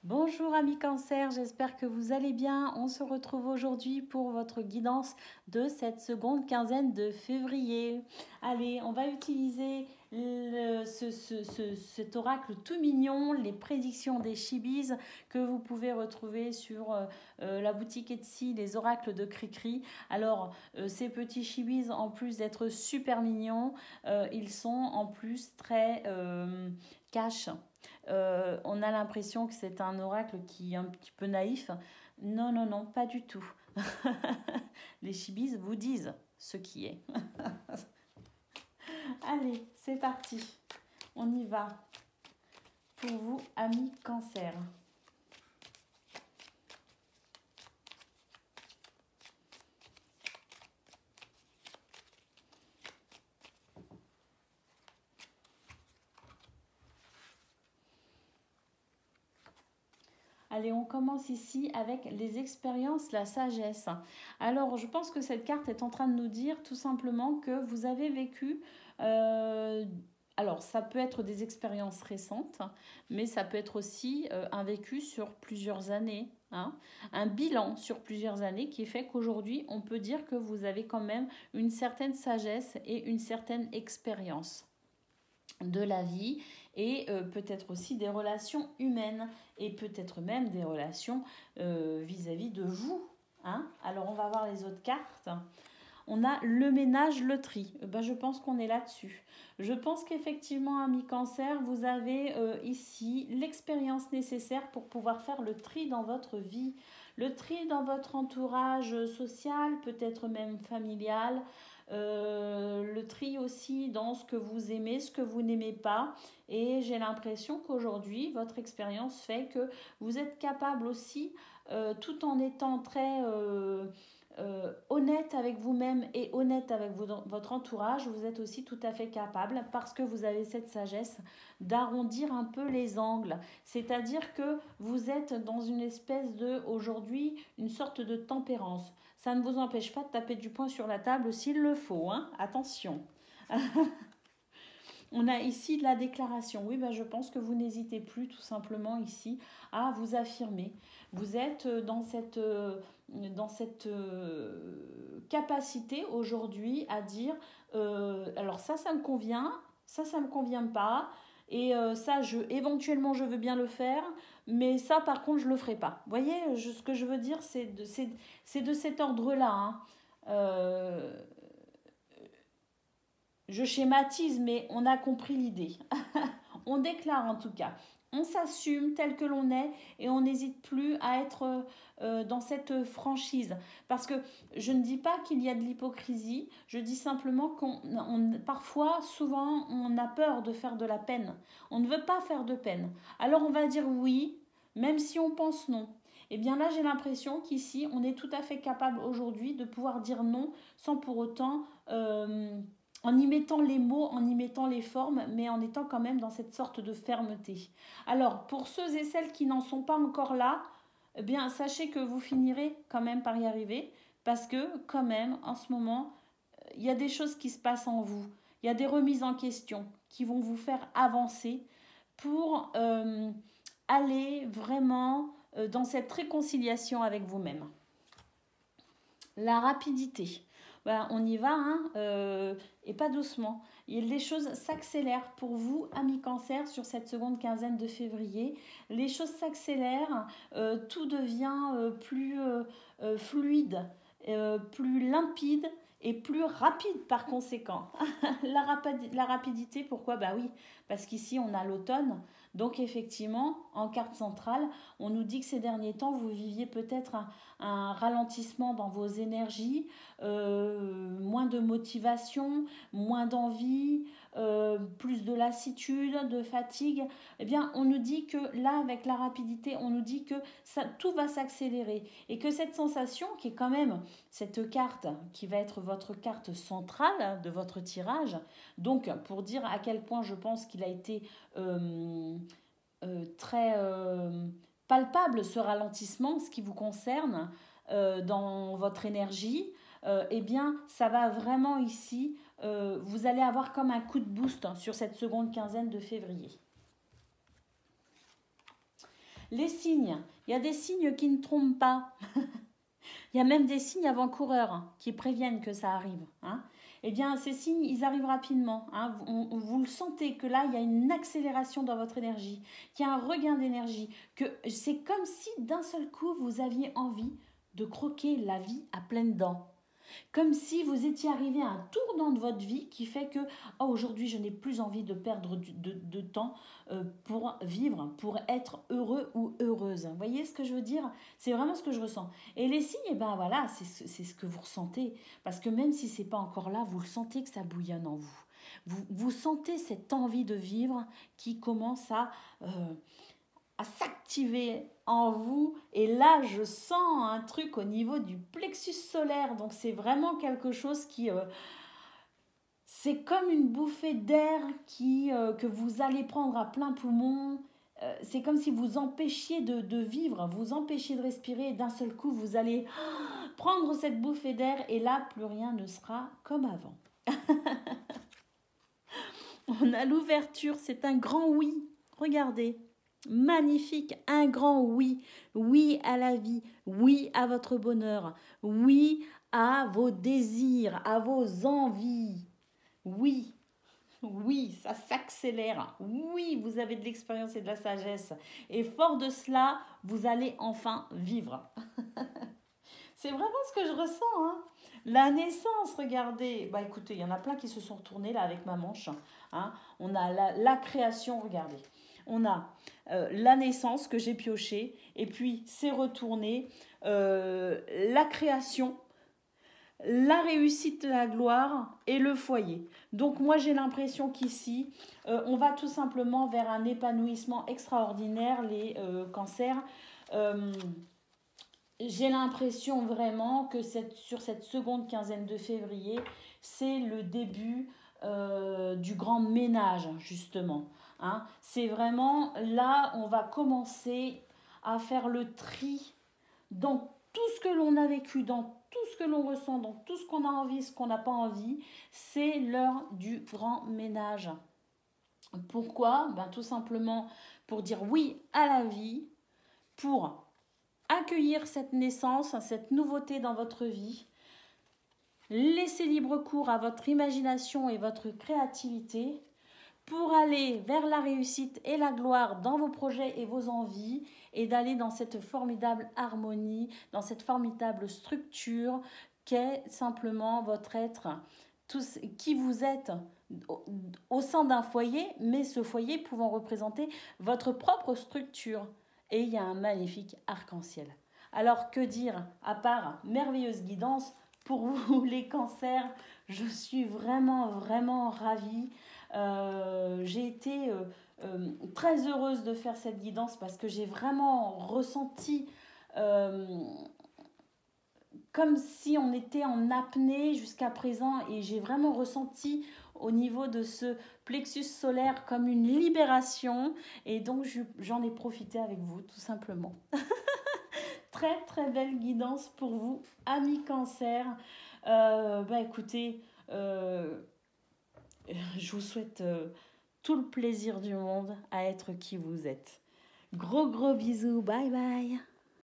Bonjour amis Cancer, j'espère que vous allez bien. On se retrouve aujourd'hui pour votre guidance de cette seconde quinzaine de février. Allez, on va utiliser cet oracle tout mignon, les prédictions des Chibis que vous pouvez retrouver sur la boutique Etsy, les oracles de Cricri. Alors, ces petits Chibis, en plus d'être super mignons, ils sont en plus très cash. On a l'impression que c'est un oracle qui est un petit peu naïf. Non, non, non, pas du tout. Les chibis vous disent ce qui est. Allez, c'est parti. On y va. Pour vous, amis Cancer. Allez, on commence ici avec les expériences, la sagesse. Alors, je pense que cette carte est en train de nous dire tout simplement que vous avez vécu... alors, ça peut être des expériences récentes, mais ça peut être aussi un vécu sur plusieurs années, hein, un bilan sur plusieurs années qui fait qu'aujourd'hui, on peut dire que vous avez quand même une certaine sagesse et une certaine expérience de la vie et peut-être aussi des relations humaines et peut-être même des relations vis-à-vis de vous. Hein. Alors on va voir les autres cartes. On a le ménage, le tri. Ben, je pense qu'on est là-dessus. Je pense qu'effectivement, ami Cancer, vous avez ici l'expérience nécessaire pour pouvoir faire le tri dans votre vie. Le tri dans votre entourage social, peut-être même familial. Le tri aussi dans ce que vous aimez, ce que vous n'aimez pas. Et j'ai l'impression qu'aujourd'hui, votre expérience fait que vous êtes capable aussi, tout en étant très honnête avec vous-même et honnête avec votre entourage, vous êtes aussi tout à fait capable, parce que vous avez cette sagesse, d'arrondir un peu les angles. C'est-à-dire que vous êtes dans une espèce de, aujourd'hui, une sorte de tempérance. Ça ne vous empêche pas de taper du poing sur la table s'il le faut, hein. Attention. On a ici de la déclaration. Oui, ben je pense que vous n'hésitez plus tout simplement ici à vous affirmer. Vous êtes dans cette capacité aujourd'hui à dire alors ça me convient, ça me convient pas. Et ça, éventuellement, je veux bien le faire, mais ça, par contre, je le ferai pas. Vous voyez, ce que je veux dire, c'est de cet ordre-là. Hein. Euh, je schématise, mais on a compris l'idée. On déclare en tout cas. On s'assume tel que l'on est et on n'hésite plus à être dans cette franchise. Parce que je ne dis pas qu'il y a de l'hypocrisie, je dis simplement parfois, souvent, on a peur de faire de la peine. On ne veut pas faire de peine. Alors on va dire oui, même si on pense non. Et bien là, j'ai l'impression qu'ici, on est tout à fait capable aujourd'hui de pouvoir dire non sans pour autant... en y mettant les mots, en y mettant les formes, mais en étant quand même dans cette sorte de fermeté. Alors, pour ceux et celles qui n'en sont pas encore là, eh bien, sachez que vous finirez quand même par y arriver, parce que quand même, en ce moment, il y a des choses qui se passent en vous, il y a des remises en question qui vont vous faire avancer pour aller vraiment dans cette réconciliation avec vous-même. La rapidité. Ben, on y va, hein, et pas doucement. Et les choses s'accélèrent pour vous, amis Cancer, sur cette seconde quinzaine de février. Les choses s'accélèrent, tout devient plus fluide, plus limpide et plus rapide par conséquent. La rapidité, pourquoi? Bah oui, parce qu'ici on a l'automne. Donc effectivement, en carte centrale, on nous dit que ces derniers temps, vous viviez peut-être un ralentissement dans vos énergies, moins de motivation, moins d'envie, plus de lassitude, de fatigue. Eh bien, on nous dit que là, avec la rapidité, on nous dit que tout va s'accélérer et que cette sensation, qui est quand même cette carte qui va être votre carte centrale de votre tirage, donc pour dire à quel point je pense qu'il a été très palpable ce ralentissement, ce qui vous concerne dans votre énergie, eh bien, ça va vraiment ici, vous allez avoir comme un coup de boost sur cette seconde quinzaine de février. Les signes, il y a des signes qui ne trompent pas. Il y a même des signes avant-coureurs qui préviennent que ça arrive. Hein. Eh bien, ces signes, ils arrivent rapidement. Hein. Vous le sentez que là, il y a une accélération dans votre énergie, qu'il y a un regain d'énergie, que c'est comme si d'un seul coup, vous aviez envie de croquer la vie à pleines dents. Comme si vous étiez arrivé à un tournant de votre vie qui fait que oh, aujourd'hui je n'ai plus envie de perdre de temps pour vivre, pour être heureux ou heureuse. Vous voyez ce que je veux dire? C'est vraiment ce que je ressens. Et les signes, eh ben voilà, c'est ce que vous ressentez. Parce que même si ce n'est pas encore là, vous le sentez que ça bouillonne en vous. Vous sentez cette envie de vivre qui commence à s'activer en vous. Et là, je sens un truc au niveau du plexus solaire. Donc, c'est vraiment quelque chose qui... c'est comme une bouffée d'air que vous allez prendre à plein poumon. C'est comme si vous empêchiez de vivre, vous empêchiez de respirer. Et d'un seul coup, vous allez prendre cette bouffée d'air. Et là, plus rien ne sera comme avant. On a l'ouverture, c'est un grand oui. Regardez. Magnifique, un grand oui. Oui à la vie, oui à votre bonheur, oui à vos désirs, à vos envies. Oui, oui, ça s'accélère. Oui, vous avez de l'expérience et de la sagesse. Et fort de cela, vous allez enfin vivre. C'est vraiment ce que je ressens. Hein. La naissance, regardez. Bah écoutez, il y en a plein qui se sont retournés là avec ma manche. Hein. On a la création, regardez. On a la naissance que j'ai pioché, et puis c'est retourné, la création, la réussite, la gloire et le foyer. Donc moi j'ai l'impression qu'ici, on va tout simplement vers un épanouissement extraordinaire, les cancers. J'ai l'impression vraiment que sur cette seconde quinzaine de février, c'est le début du grand ménage, justement. Hein. C'est vraiment là, on va commencer à faire le tri dans tout ce que l'on a vécu, dans tout ce que l'on ressent, dans tout ce qu'on a envie, ce qu'on n'a pas envie. C'est l'heure du grand ménage. Pourquoi? Ben, tout simplement pour dire oui à la vie, pour accueillir cette naissance, cette nouveauté dans votre vie. Laissez libre cours à votre imagination et votre créativité pour aller vers la réussite et la gloire dans vos projets et vos envies et d'aller dans cette formidable harmonie, dans cette formidable structure qu'est simplement votre être, qui vous êtes au sein d'un foyer, mais ce foyer pouvant représenter votre propre structure. Et il y a un magnifique arc-en-ciel. Alors que dire, à part merveilleuse guidance, pour vous les cancers, je suis vraiment, vraiment ravie. J'ai été très heureuse de faire cette guidance parce que j'ai vraiment ressenti comme si on était en apnée jusqu'à présent et j'ai vraiment ressenti au niveau de ce plexus solaire comme une libération et donc j'en ai profité avec vous tout simplement. Très très belle guidance pour vous, amis cancer. Écoutez, je vous souhaite tout le plaisir du monde à être qui vous êtes. Gros bisous, bye bye.